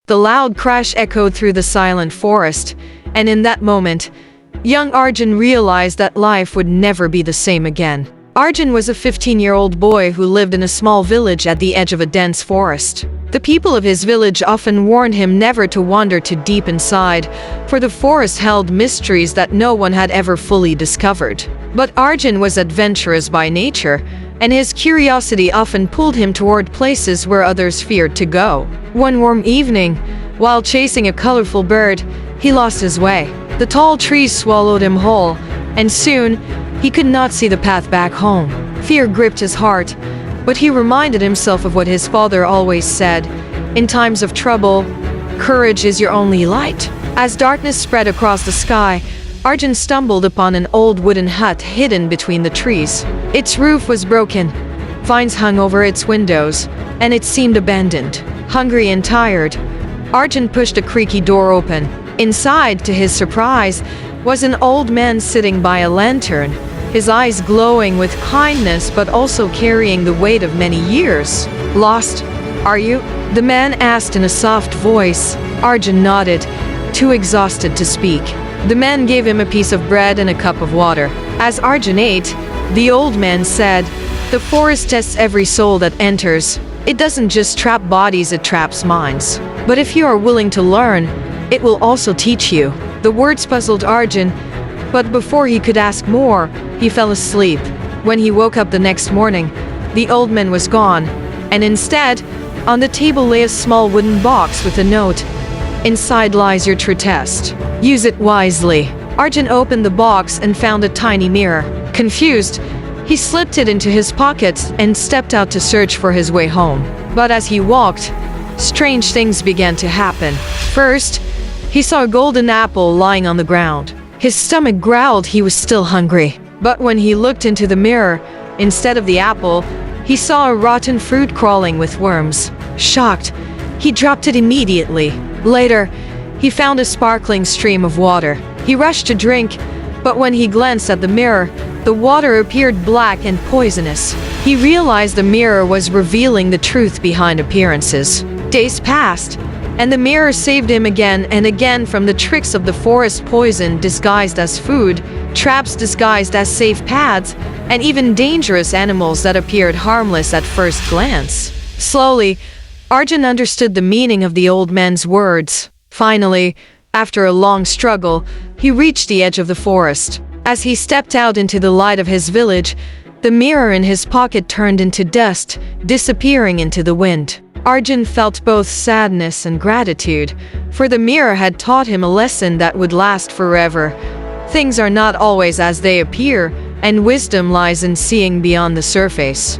The loud crash echoed through the silent forest, and in that moment, young Arjun realized that life would never be the same again. Arjun was a 15-year-old boy who lived in a small village at the edge of a dense forest. The people of his village often warned him never to wander too deep inside, for the forest held mysteries that no one had ever fully discovered. But Arjun was adventurous by nature, and his curiosity often pulled him toward places where others feared to go. One warm evening, while chasing a colorful bird, he lost his way. The tall trees swallowed him whole, and soon, he could not see the path back home. Fear gripped his heart, but he reminded himself of what his father always said: in times of trouble, courage is your only light. As darkness spread across the sky, Arjun stumbled upon an old wooden hut hidden between the trees. Its roof was broken, vines hung over its windows, and it seemed abandoned. Hungry and tired, Arjun pushed a creaky door open. Inside, to his surprise, was an old man sitting by a lantern, his eyes glowing with kindness but also carrying the weight of many years. "Lost, are you?" the man asked in a soft voice. Arjun nodded, too exhausted to speak. The man gave him a piece of bread and a cup of water. As Arjun ate, the old man said, "The forest tests every soul that enters. It doesn't just trap bodies, it traps minds. But if you are willing to learn, it will also teach you." The words puzzled Arjun, but before he could ask more, he fell asleep. When he woke up the next morning, the old man was gone, and instead, on the table lay a small wooden box with a note. "Inside lies your true test. Use it wisely." Arjun opened the box and found a tiny mirror. Confused, he slipped it into his pocket and stepped out to search for his way home. But as he walked, strange things began to happen. First, he saw a golden apple lying on the ground. His stomach growled he was still hungry. But when he looked into the mirror, instead of the apple, he saw a rotten fruit crawling with worms. Shocked, he dropped it immediately. Later, he found a sparkling stream of water. He rushed to drink, but when he glanced at the mirror, the water appeared black and poisonous. He realized the mirror was revealing the truth behind appearances. Days passed, and the mirror saved him again and again from the tricks of the forest: poison disguised as food, traps disguised as safe paths, and even dangerous animals that appeared harmless at first glance. Slowly, Arjun understood the meaning of the old man's words. Finally, after a long struggle, he reached the edge of the forest. As he stepped out into the light of his village, the mirror in his pocket turned into dust, disappearing into the wind. Arjun felt both sadness and gratitude, for the mirror had taught him a lesson that would last forever. Things are not always as they appear, and wisdom lies in seeing beyond the surface.